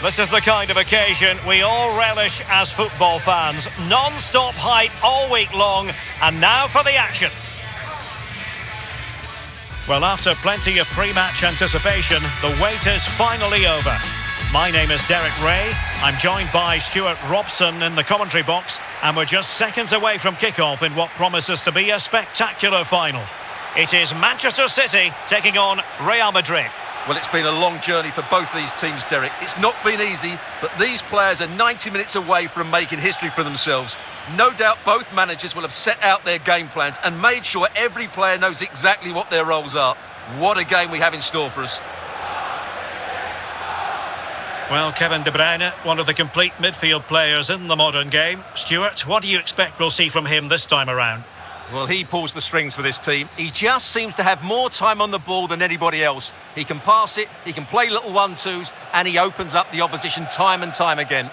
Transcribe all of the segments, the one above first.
This is the kind of occasion we all relish as football fans. Non-stop hype all week long, and now for the action. Well, after plenty of pre-match anticipation, the wait is finally over. My name is Derek Ray. I'm joined by Stuart Robson in the commentary box, and we're just seconds away from kickoff in what promises to be a spectacular final. It is Manchester City taking on Real Madrid. Well, it's been a long journey for both these teams, Derek. It's not been easy, but these players are 90 minutes away from making history for themselves. No doubt both managers will have set out their game plans and made sure every player knows exactly what their roles are. What a game we have in store for us. Well, Kevin De Bruyne, one of the complete midfield players in the modern game. Stuart, what do you expect we'll see from him this time around? Well, he pulls the strings for this team. He just seems to have more time on the ball than anybody else. He can pass it, he can play little 1-2s, and he opens up the opposition time and time again.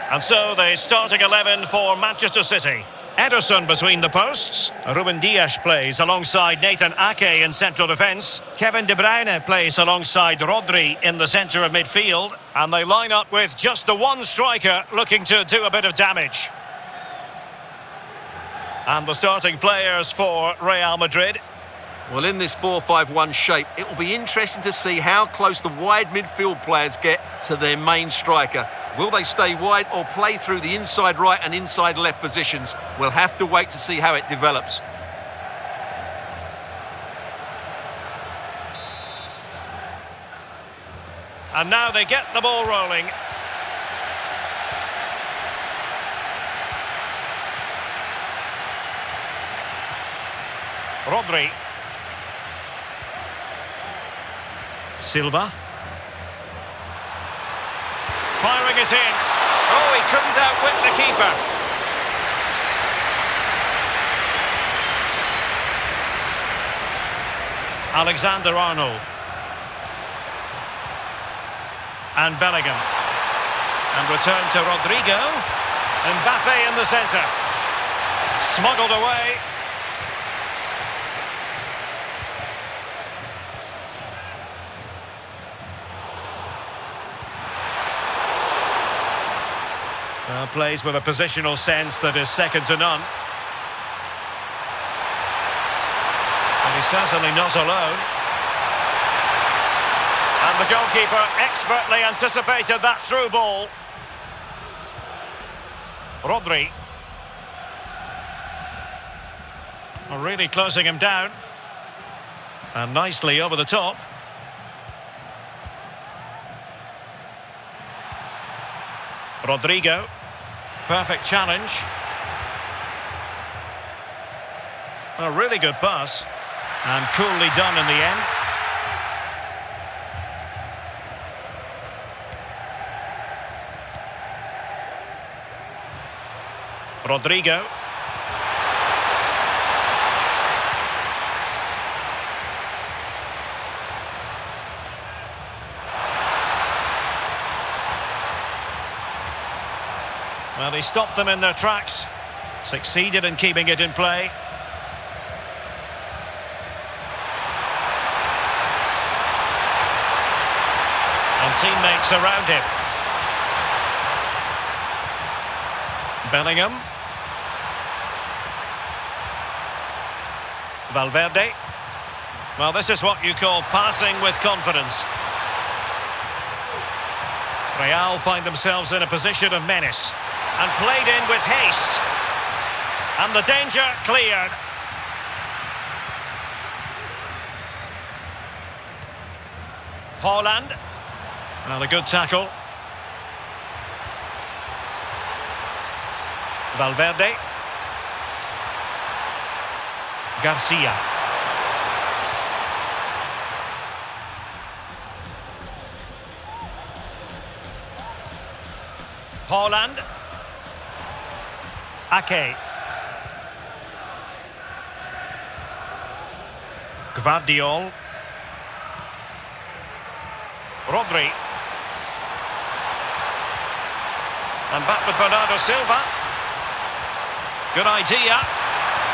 And so the starting 11 for Manchester City. Ederson between the posts. Ruben Dias plays alongside Nathan Ake in central defence. Kevin De Bruyne plays alongside Rodri in the centre of midfield. And they line up with just the one striker looking to do a bit of damage. And the starting players for Real Madrid. Well, in this 4-5-1 shape, it will be interesting to see how close the wide midfield players get to their main striker. Will they stay wide or play through the inside right and inside left positions? We'll have to wait to see how it develops. And now they get the ball rolling. Rodri. Silva. Firing it in. Oh, he couldn't outwit the keeper. Alexander-Arnold. And Bellingham. And return to Rodrigo. Mbappe in the centre. Smuggled away. Plays with a positional sense that is second to none. And he's certainly not alone. And the goalkeeper expertly anticipated that through ball. Rodri. Really closing him down. And nicely over the top. Rodrigo. Perfect challenge. A really good pass. And coolly done in the end. Rodrigo. Well, he stopped them in their tracks. Succeeded in keeping it in play. And teammates around him. Bellingham. Valverde. Well, this is what you call passing with confidence. Real find themselves in a position of menace. And played in with haste. And the danger cleared. Haaland. Well, a good tackle. Valverde. Garcia. Haaland. Ake. Gvardiol. Rodri. And back with Bernardo Silva. Good idea.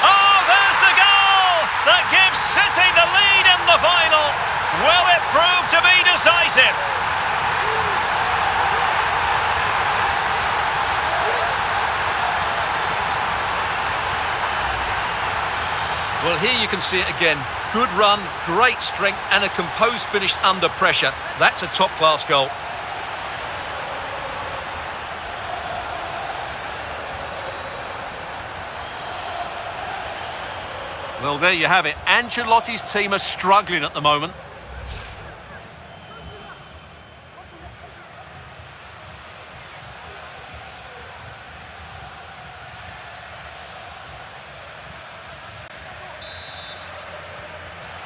Oh, there's the goal that gives City the lead in the final. Will it prove to be decisive? Well, here you can see it again. Good run, great strength, and a composed finish under pressure. That's a top-class goal. Well, there you have it. Ancelotti's team are struggling at the moment.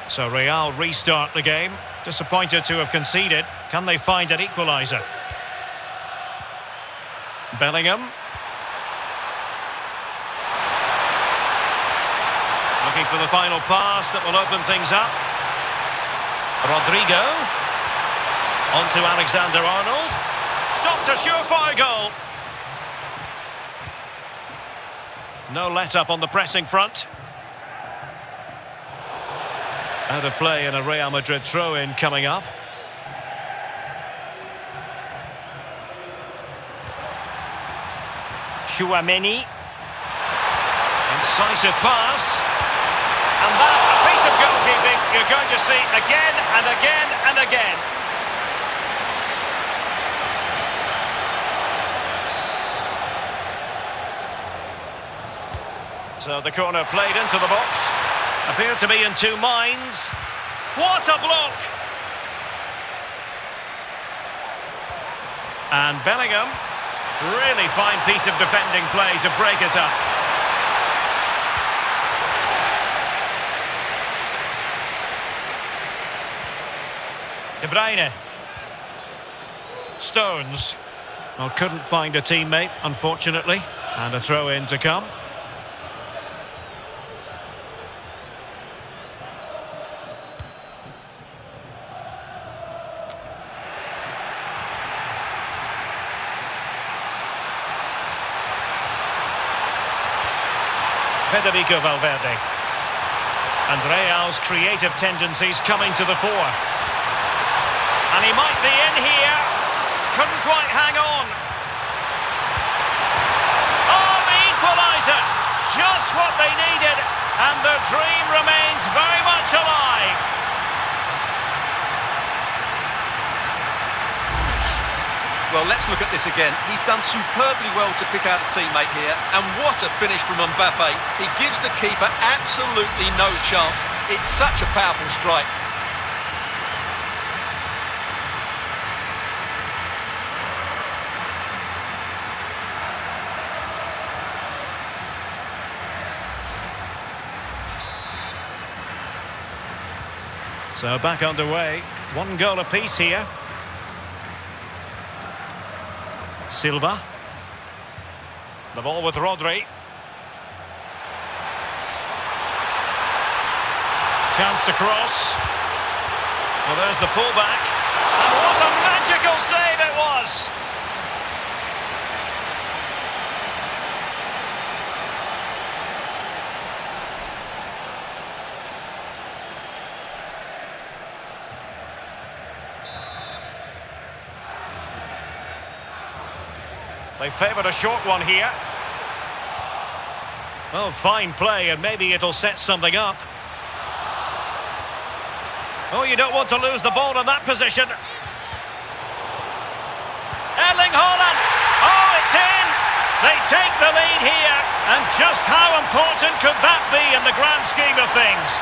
So Real restart the game. Disappointed to have conceded. Can they find an equaliser? Bellingham. Looking for the final pass that will open things up. Rodrigo. On to Alexander-Arnold. Stopped a surefire goal. No let-up on the pressing front. Out of play and a Real Madrid throw-in coming up. Tchouaméni. Incisive pass. And that, a piece of goalkeeping you're going to see again and again and again. So the corner played into the box. Appear to be in two minds. What a block! And Bellingham. Really fine piece of defending play to break it up. De Bruyne. Stones. Well, couldn't find a teammate, unfortunately. And a throw-in to come. Federico Valverde. And Real's creative tendencies coming to the fore. And he might be in here. Couldn't quite hang on. Oh, the equaliser! Just what they needed. And their dream remains very much alive. Well, let's look at this again. He's done superbly well to pick out a teammate here. And what a finish from Mbappe. He gives the keeper absolutely no chance. It's such a powerful strike. So back underway. One goal apiece here. Silva. The ball with Rodri. Chance to cross. Well, there's the pullback. And what a magical save it was! They favoured a short one here. Oh, fine play, and maybe it'll set something up. Oh, you don't want to lose the ball in that position. Erling Haaland! Oh, it's in! They take the lead here, and just how important could that be in the grand scheme of things?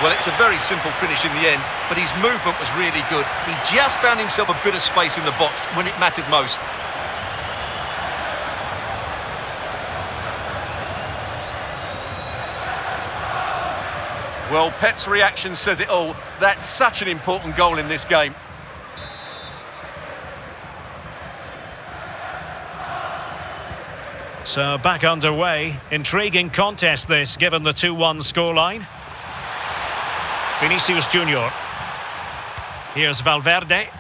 Well, it's a very simple finish in the end, but his movement was really good. He just found himself a bit of space in the box when it mattered most. Well, Pep's reaction says it all. That's such an important goal in this game. So back underway. Intriguing contest this, given the 2-1 scoreline. Vinicius Junior. Here's Valverde.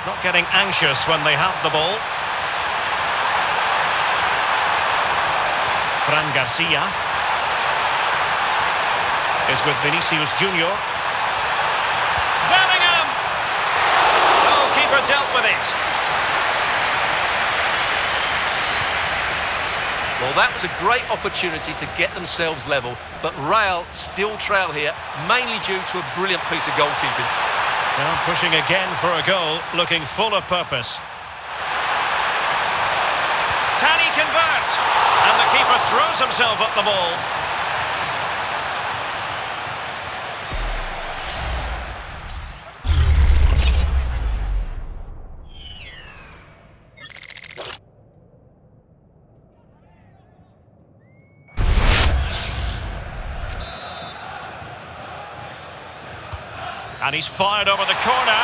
Not getting anxious when they have the ball. Fran Garcia is with Vinicius Junior. Bellingham! Goalkeeper dealt with it. Well, that was a great opportunity to get themselves level, but Real still trail here, mainly due to a brilliant piece of goalkeeping. Well, pushing again for a goal, looking full of purpose. Can he convert? And the keeper throws himself at the ball. And he's fired over the corner.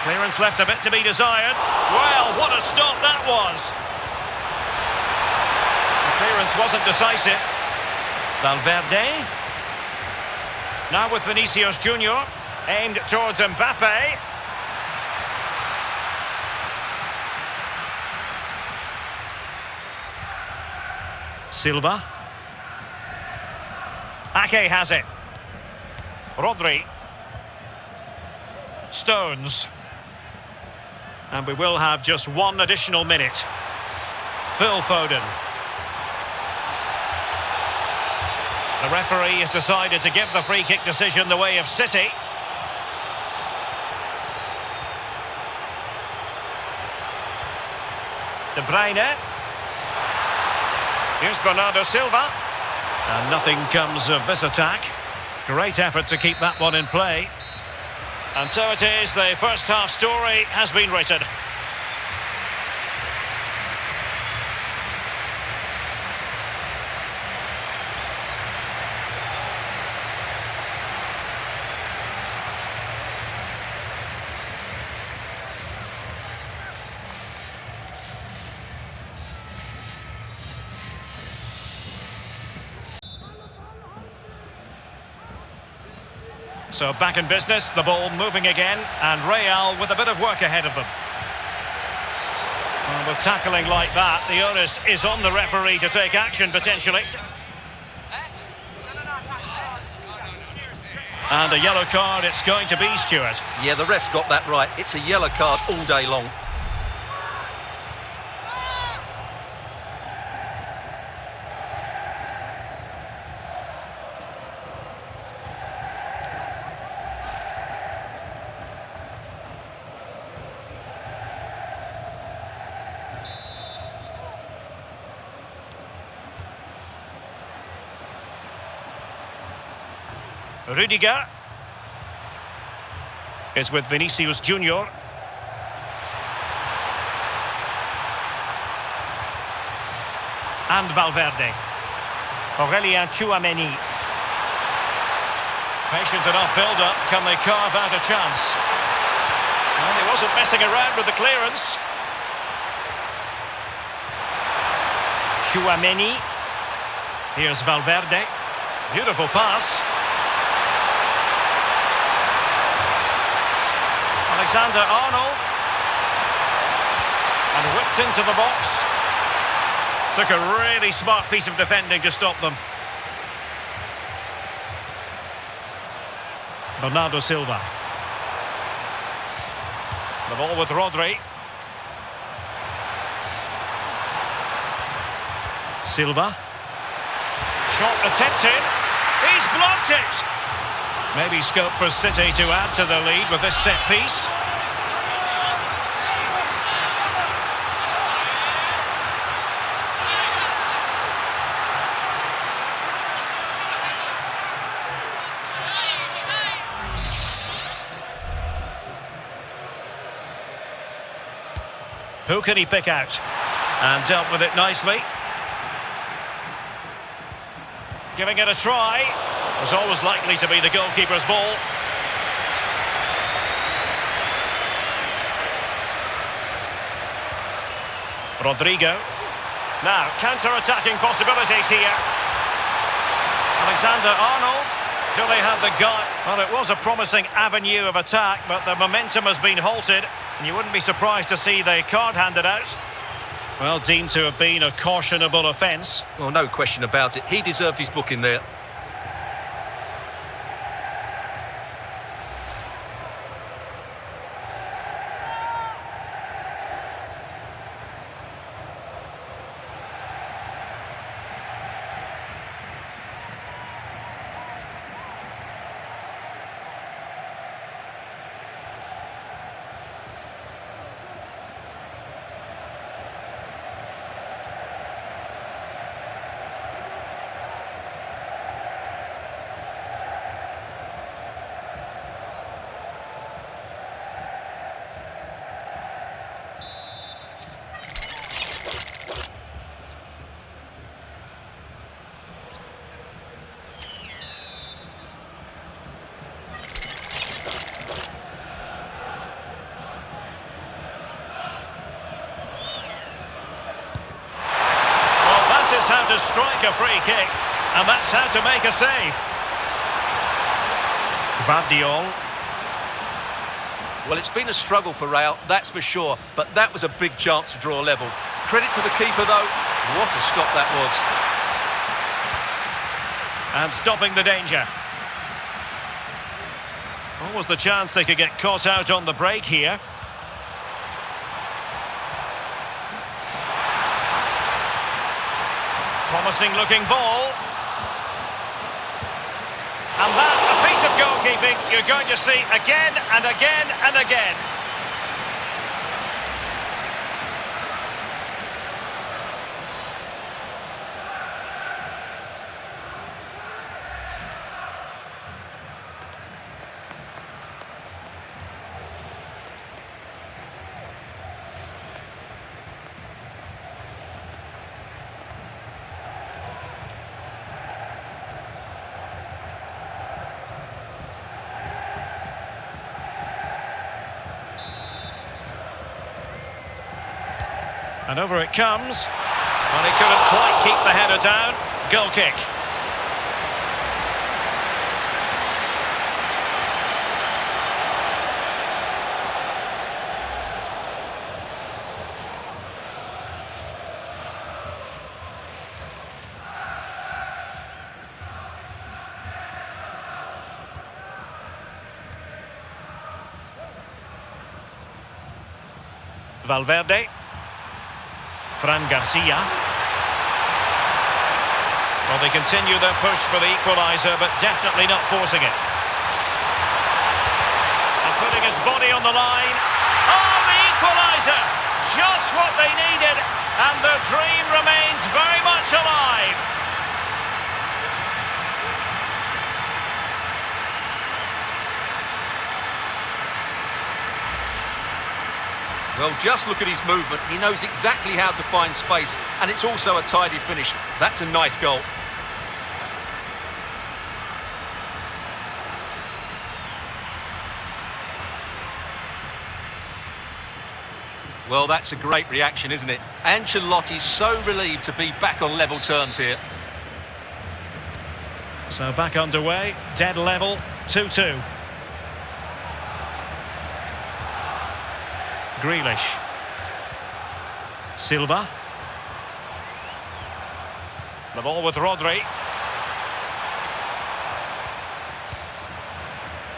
Clearance left a bit to be desired. Well, what a stop that was. The clearance wasn't decisive. Valverde. Now with Vinicius Junior. Aimed towards Mbappe. Silva. Ake has it. Rodri. Stones. And we will have just one additional minute. Phil Foden. The referee has decided to give the free kick decision the way of City. De Bruyne. Here's Bernardo Silva. And nothing comes of this attack. Great effort to keep that one in play. And so it is, the first half story has been written. So back in business, the ball moving again, and Real with a bit of work ahead of them. Well, with tackling like that, the onus is on the referee to take action potentially. And a yellow card it's going to be, Stuart. Yeah, the ref's got that right. It's a yellow card all day long. Rudiger is with Vinicius Junior. And Valverde. Aurelien Tchouameni. Patient enough build-up. Can they carve out a chance? Well, he wasn't messing around with the clearance. Tchouameni. Here's Valverde. Beautiful pass. Alexander-Arnold. And whipped into the box. Took a really smart piece of defending to stop them. Bernardo Silva. The ball with Rodri. Silva. Shot attempted. He's blocked it. Maybe scope for City to add to the lead with this set piece. Who can he pick out? And dealt with it nicely. Giving it a try. Was always likely to be the goalkeeper's ball. Rodrigo. Now, counter-attacking possibilities here. Alexander-Arnold. Do they have the gut? Well, it was a promising avenue of attack, but the momentum has been halted. And you wouldn't be surprised to see the card handed out. Well, deemed to have been a cautionable offence. Well, no question about it. He deserved his booking there. How to strike a free kick, and that's how to make a save. Guardiola. Well, it's been a struggle for Real, that's for sure, but that was a big chance to draw level. Credit to the keeper, though. What a stop that was. And stopping the danger. What was the chance they could get caught out on the break here? Promising looking ball. And that, a piece of goalkeeping you're going to see again and again and again. And over it comes. Well, he couldn't quite keep the header down. Goal kick. Valverde. Fran Garcia. Well, they continue their push for the equaliser, but definitely not forcing it. And putting his body on the line. Oh, the equaliser! Just what they needed, and their dream remains very much alive. Well, just look at his movement. He knows exactly how to find space, and it's also a tidy finish. That's a nice goal. Well, that's a great reaction, isn't it? Ancelotti's so relieved to be back on level terms here. So back underway, dead level, 2-2. Grealish. Silva. The ball with Rodri.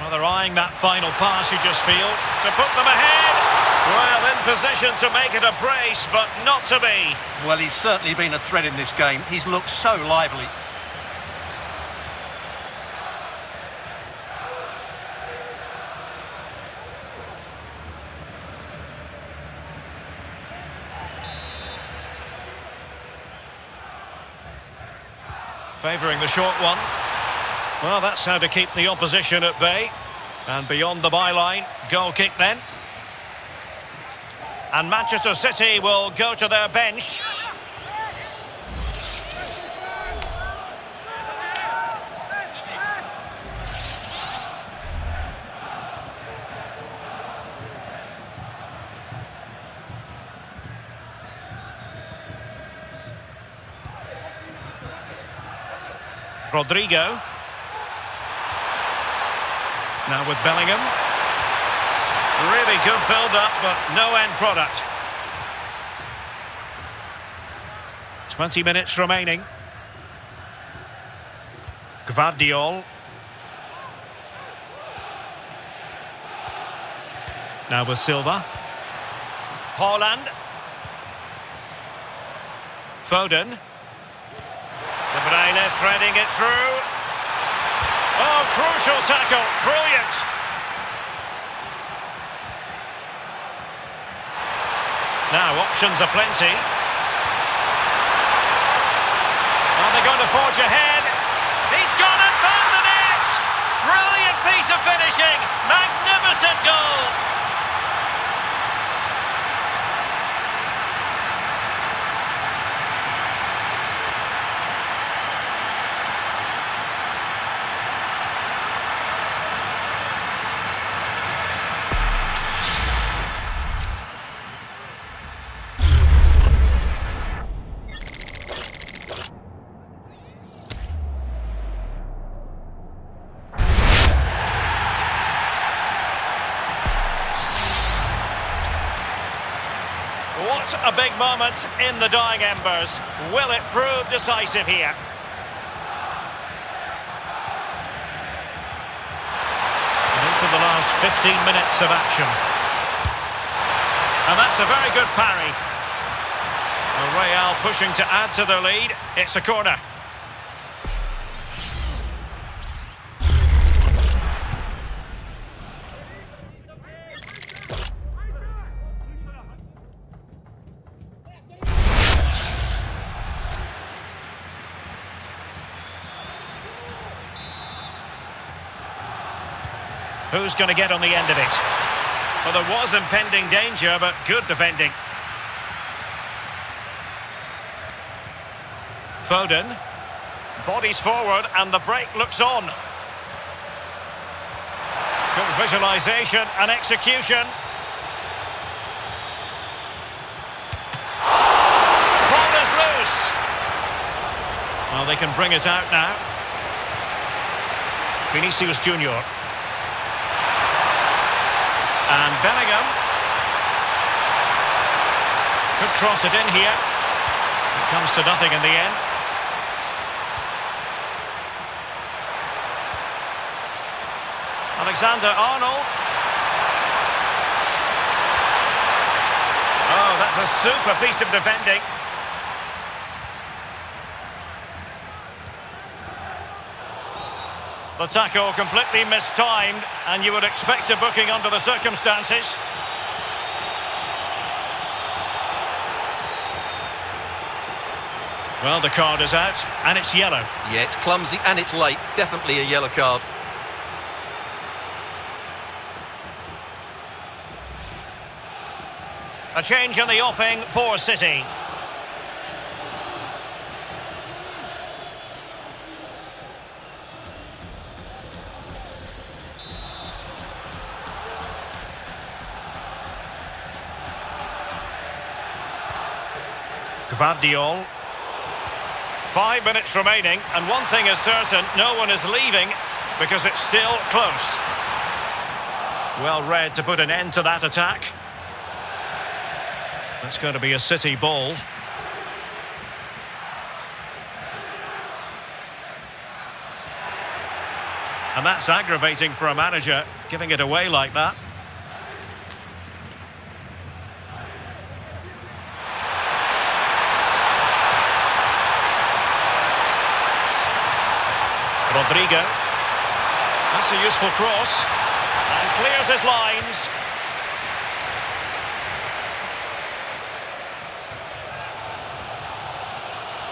Well, they're eyeing that final pass, you just feel, to put them ahead. Well, in position to make it a brace, but not to be. Well, he's certainly been a threat in this game. He's looked so lively. Favouring the short one. Well, that's how to keep the opposition at bay. And beyond the byline, goal kick then. And Manchester City will go to their bench. Rodrigo. Now with Bellingham. Really good build-up, but no end product. 20 minutes remaining. Gvardiol. Now with Silva. Haaland. Foden. De Bruyne threading it through. Oh, crucial tackle. Brilliant. Now, options are plenty. Are they going to forge ahead? He's gone and found the net! Brilliant piece of finishing. Magnificent goal. What a big moment in the dying embers. Will it prove decisive here? And into the last 15 minutes of action. And that's a very good parry. Real pushing to add to their lead. It's a corner. Who's going to get on the end of it? Well, there was impending danger, but good defending. Foden. Bodies forward, and the break looks on. Good visualisation and execution. Ball is loose. Well, they can bring it out now. Vinicius Junior. And Bellingham. Could cross it in here. It comes to nothing in the end. Alexander-Arnold. Oh, that's a super piece of defending. The tackle completely mistimed, and you would expect a booking under the circumstances. Well, the card is out, and it's yellow. Yeah, it's clumsy and it's late. Definitely a yellow card. A change in the offing for City. Gvardiol. 5 minutes remaining, and one thing is certain, no one is leaving because it's still close. Well read to put an end to that attack. That's going to be a City ball. And that's aggravating for a manager, giving it away like that. Rodrigo. That's a useful cross. And clears his lines.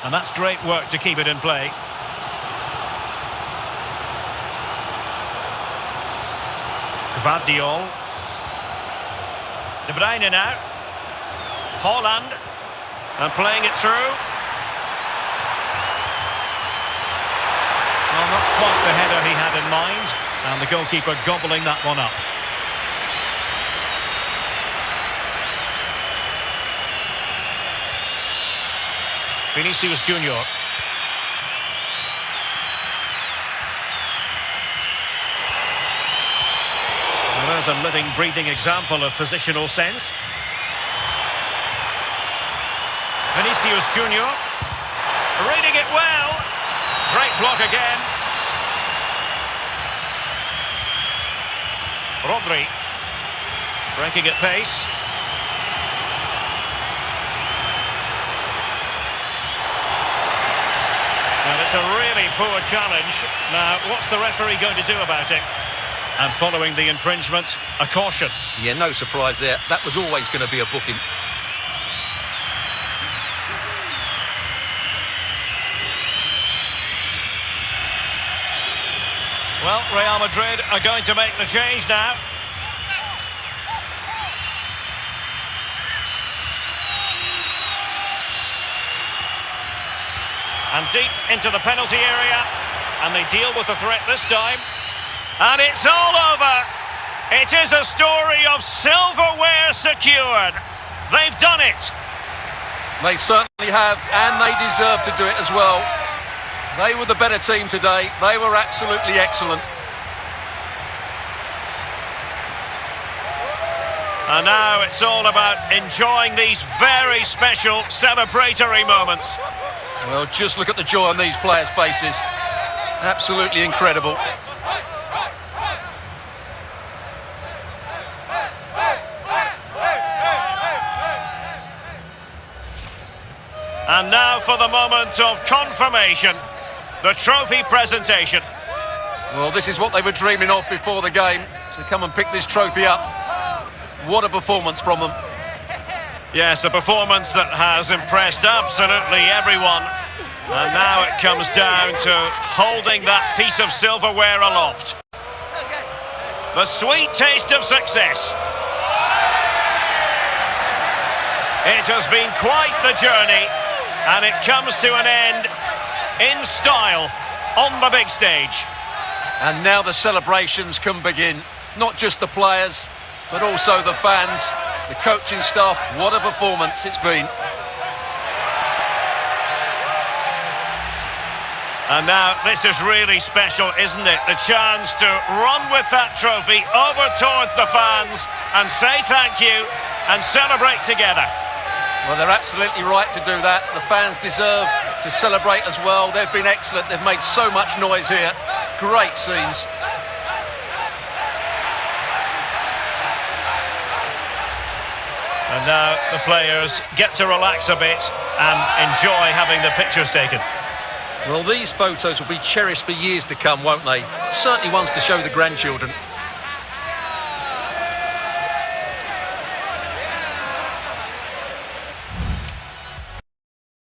And that's great work to keep it in play. Gvardiol. De Bruyne now. Haaland. And playing it through. Well, not quite the header he had in mind. And the goalkeeper gobbling that one up. Vinicius Junior. was a living, breathing example of positional sense. Vinicius Junior, reading it well. Great block again. Rodri, breaking at pace. Well, it's a really poor challenge. Now, what's the referee going to do about it? And following the infringement, a caution. Yeah, no surprise there. That was always going to be a booking. Well, Real Madrid are going to make the change now. And deep into the penalty area. And they deal with the threat this time. And it's all over. It is a story of silverware secured. They've done it. They certainly have, and they deserve to do it as well. They were the better team today. They were absolutely excellent. And now it's all about enjoying these very special celebratory moments. Well, just look at the joy on these players' faces. Absolutely incredible. And now for the moment of confirmation. The trophy presentation. Well, this is what they were dreaming of before the game, to come and pick this trophy up. What a performance from them. Yes, a performance that has impressed absolutely everyone. And now it comes down to holding that piece of silverware aloft. The sweet taste of success. It has been quite the journey, and it comes to an end in style on the big stage. And now the celebrations can begin. Not just the players, but also the fans, the coaching staff. What a performance it's been. And now this is really special, isn't it? The chance to run with that trophy over towards the fans and say thank you and celebrate together. Well, they're absolutely right to do that. The fans deserve to celebrate as well. They've been excellent. They've made so much noise here. Great scenes. And now the players get to relax a bit and enjoy having the pictures taken. Well, these photos will be cherished for years to come, won't they? Certainly ones to show the grandchildren.